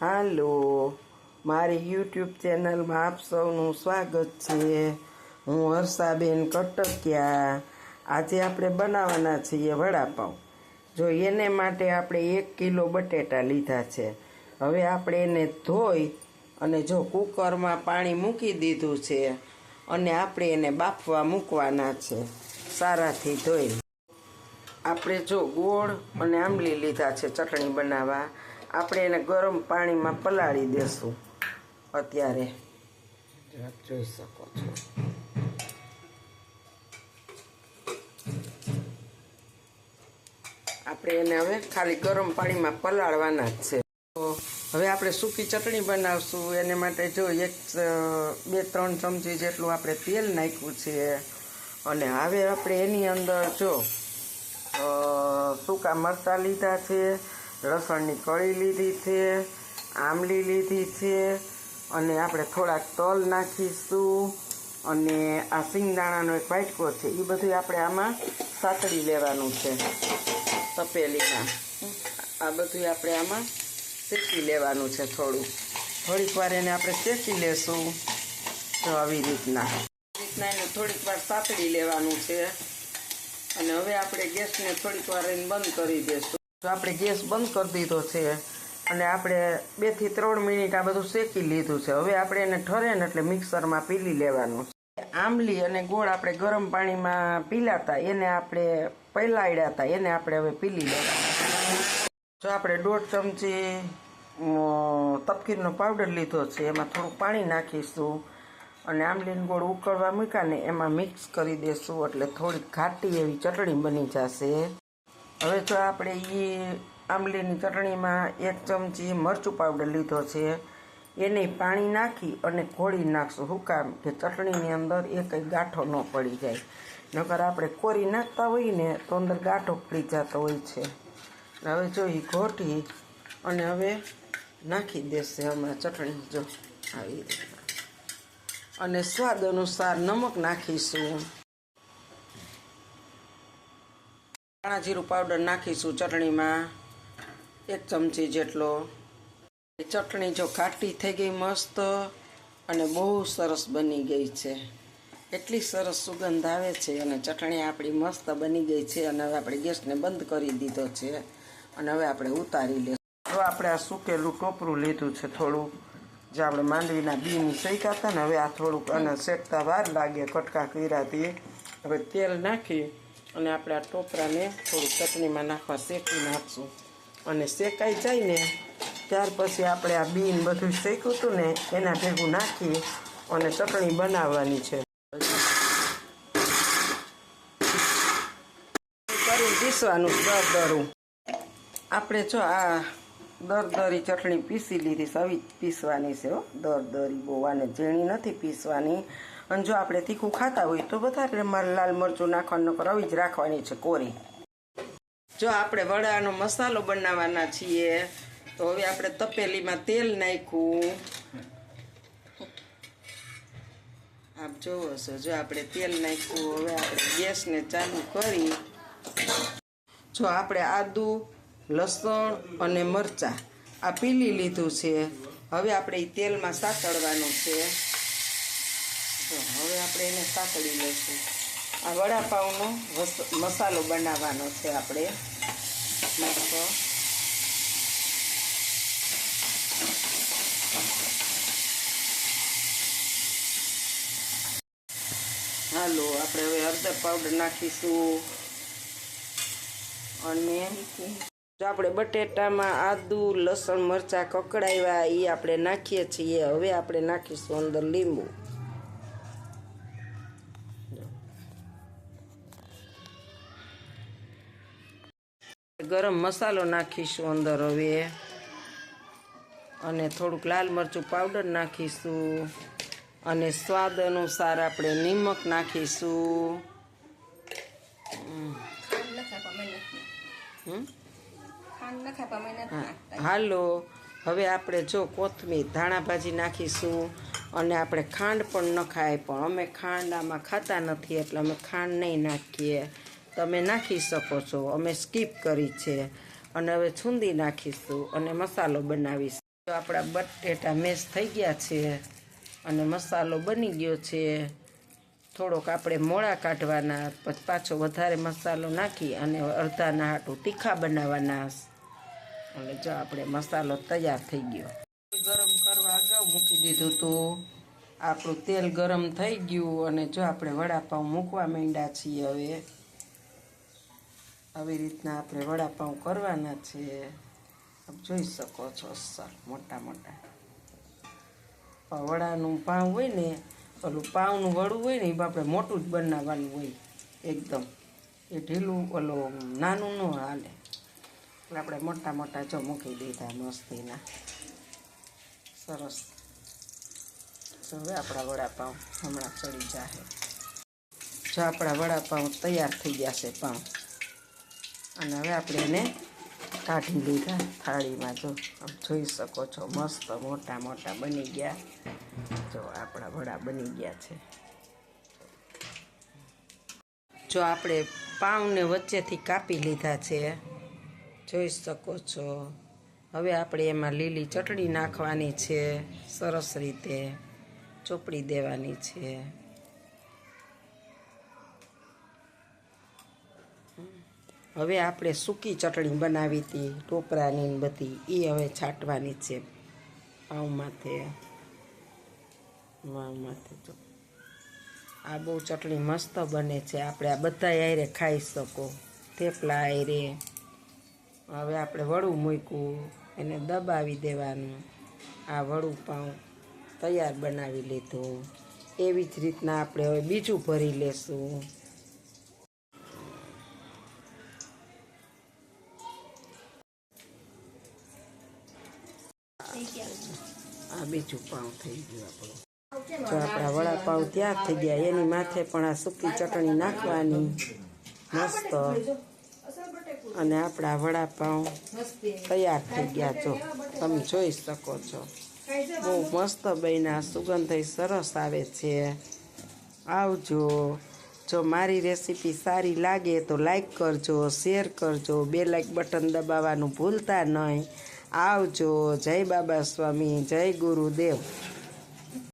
હાલો, મારી યુટ્યુબ ચેનલમાં આપ સૌનું સ્વાગત છે। હું હર્ષાબેન કટકિયા। આજે આપણે બનાવવાના છીએ વડાપાઉં। જો એને માટે આપણે 1 કિલો બટેટા લીધા છે। હવે આપણે એને ધોઈ અને જો કુકરમાં પાણી મૂકી દીધું છે અને આપણે એને બાફવા મૂકવાના છે સારાથી ધોઈ। આપણે જો ગોળ અને આંબલી લીધા છે ચટણી બનાવવા। આપણે એને ગરમ પાણીમાં પલાળી દેશું। અત્યારે જોઈ શકો છો આપણે એને હવે ખાલી ગરમ પાણીમાં પલાળવાના જ છે। તો હવે આપણે સૂકી ચટણી બનાવશું। એને માટે જો 2-3 ચમચી જેટલું આપણે તેલ નાખ્યું છે અને હવે આપણે એની અંદર જો સૂકા મરચાં લીધા છે, લસણની કળી લીધી છે, આંબલી લીધી છે અને આપણે થોડાક તલ નાખીશું અને આ સિંગદાણાનો એક વાટકો છે એ બધું આપણે આમાં સાતળી લેવાનું છે તપેલીમાં। આ બધું આપણે આમાં શેકી લેવાનું છે। થોડીક વાર એને આપણે શેકી લેશું તો આવી રીતના એને થોડીક વાર સાતળી લેવાનું છે અને હવે આપણે ગેસને થોડીક વાર એને બંધ કરી દઈશું। તો આપણે ગેસ બંધ કરી દીધો છે અને આપણે 2 થી 3 મિનિટ આ બધું શેકી લીધું છે। હવે આપણે એને ઠરે ને એટલે મિક્સરમાં પીલી લેવાનું છે। આંબલી અને ગોળ આપણે ગરમ પાણીમાં પીલાતા એને આપણે પલાળ્યા હતા એને આપણે હવે પીલી લેવાના। જો આપણે 1.5 ચમચી તપકીરનો પાવડર લીધો છે એમાં થોડુંક પાણી નાખીશું અને આંબલીને ગોળ ઉકળવા મૂક્યા ને એમાં મિક્સ કરી દઈશું એટલે થોડીક ઘાટી એવી ચટણી બની જશે। હવે જો આપણે એ આંબલીની ચટણીમાં 1 ચમચી મરચું પાવડર લીધો છે એને પાણી નાખી અને ઘોળી નાખશું। શું કામ કે ચટણીની અંદર એક ગાંઠો ન પડી જાય, નકર આપણે કોરી નાખતા હોય ને તો અંદર ગાંઠો પડી જતો હોય છે। હવે જો એ ઘોટી અને હવે નાખી દેશે હમણાં ચટણી જો આવી રીતના અને સ્વાદ અનુસાર નમક નાખીશું। ધાણા જીરું પાવડર નાખીશું ચટણીમાં 1 ચમચી જેટલો। ચટણી જો ઘાટી થઈ ગઈ મસ્ત અને બહુ સરસ બની ગઈ છે। એટલી સરસ સુગંધ આવે છે અને ચટણી આપણી મસ્ત બની ગઈ છે અને હવે આપણે ગેસને બંધ કરી દીધો છે અને હવે આપણે ઉતારી લઈશું। તો આપણે આ સૂકેલું ટોપરું લીધું છે થોડું જે આપણે માંડવીના બીની શેક્યા હતા ને, હવે આ થોડુંક અને શેકતા વાર લાગે કટકા કર્યાથી। હવે તેલ નાખી અને આપણે આ ટોપરાને થોડું ચટણીમાં નાખવા શેકી નાખશું અને શેકાઈ જાય ને ત્યાર પછી આપણે આ બીન બધું શેક્યું હતું ને એના ભેગું નાખી અને ચટણી બનાવવાની છે। કરી પીસવાનું દરદરું આપણે જો આ દરદરી ચટણી પીસી લીધી છે, આવી પીસવાની છે હો દરદરી, બહુ આને ઝીણી નથી પીસવાની। અને જો આપણે તીખું ખાતા હોય તો વધારે લાલ મરચું નાખવાનું, નકર આવી જ રાખવાની છે કોરી। જો આપણે વડાનો મસાલો બનાવવાના છીએ તો હવે આપણે તપેલીમાં તેલ નાખ્યું, આપ જોવો છો જો આપણે તેલ નાખ્યું। હવે આપણે ગેસને ચાલુ કરી જો આપણે આદું, લસણ અને મરચાં આ પીલી લીધું છે। હવે આપણે એ તેલમાં સાતળવાનું છે। જો હવે આપણે એને સાતળી લઈશું। આ વડાપાઉંનો મસાલો બનાવવાનો છે આપણે મસ્ત। હાલો આપણે હવે હળદર પાવડર નાખીશું અને જો આપણે બટેટામાં આદુ, લસણ, મરચાં કકડાવ્યા એ આપણે નાખીએ છીએ। હવે આપણે નાખીશું અંદર લીંબુ, ગરમ મસાલો નાખીશું અંદર હવે અને થોડુંક લાલ મરચું પાવડર નાખીશું અને સ્વાદ અનુસાર આપણે નિમક નાખીશું। હાલો હવે આપણે જો કોથમીર, ધાણા ભાજી નાખીશું અને આપણે ખાંડ પણ નખાય પણ અમે ખાંડ આમાં ખાતા નથી એટલે અમે ખાંડ નહીં નાખીએ। તમે નાખી શકો છો, અમે સ્કીપ કરી છે અને હવે છૂંદી નાખીશું અને મસાલો બનાવીશું। આપણા બટેટા મેશ થઈ ગયા છે અને મસાલો બની ગયો છે. થોડોક આપણે મોળા કાઢવાના, પછી પાછો વધારે મસાલો નાખી અને અડધાના હાટું તીખા બનાવવાના. અને જો આપણે મસાલો તૈયાર થઈ ગયો. ગરમ કરવા અગાઉ મૂકી દીધું હતું. આપણું તેલ ગરમ થઈ ગયું અને જો આપણે વડાપાઉં મૂકવા માંડ્યા છીએ. હવે આવી રીતના આપણે વડાપાઉં કરવાના છે. જોઈ શકો છો, સર મોટા મોટા વડાનું પાઉં હોય ને, ઓલું પાઉંનું વડું હોય ને, એ આપણે મોટું જ બનાવવાનું હોય એકદમ. એ ઢીલું ઓલું નાનું ન હાલે. એટલે આપણે મોટા મોટા જો મૂકી દીધા મસ્તીના. સરસ. હવે આપણા વડાપાઉં હમણાં ચડી જાય. જો આપણા વડાપાઉં તૈયાર થઈ ગયા છે પાઉં. અને હવે આપણે એને કાઢી લીધા થાળીમાં. જો જોઈ શકો છો, મસ્ત મોટા મોટા બની ગયા. જો આપણા વડા બની ગયા છે. જો આપણે પાઉંને વચ્ચેથી કાપી લીધા છે, જોઈ શકો છો. હવે આપણે એમાં લીલી ચટણી નાખવાની છે, સરસ રીતે ચોપડી દેવાની છે. હવે આપણે સૂકી ચટણી બનાવી હતી ટોપરાની બધી, એ હવે છાંટવાની છે પાઉં માથે. જો આ બહુ ચટણી મસ્ત બને છે. આપણે આ બધા હારે ખાઈ શકો, થેપલા હારે. હવે આપણે વડું મૂક્યું, એને દબાવી દેવાનું. આ વડું પાઉં તૈયાર બનાવી લીધું. એવી જ રીતના આપણે હવે બીજું ભરી લેશું. આ બીજું પાઉં થઈ ગયું આપણું. જો આપણા વડાપાઉં તૈયાર થઈ ગયા, એની માથે પણ આ સૂકી ચટણી નાખવાની મસ્ત. અને આપણા વડાપાઉં તૈયાર થઈ ગયા. જો તમે જોઈ શકો છો, બહુ મસ્ત બન્યા. સુગંધ સરસ આવે છે. આવજો. જો મારી રેસીપી સારી લાગે તો લાઈક કરજો, શેર કરજો, બે લાઈક બટન દબાવવાનું ભૂલતા નહીં. આવજો. જય બાબા સ્વામી, જય ગુરુદેવ.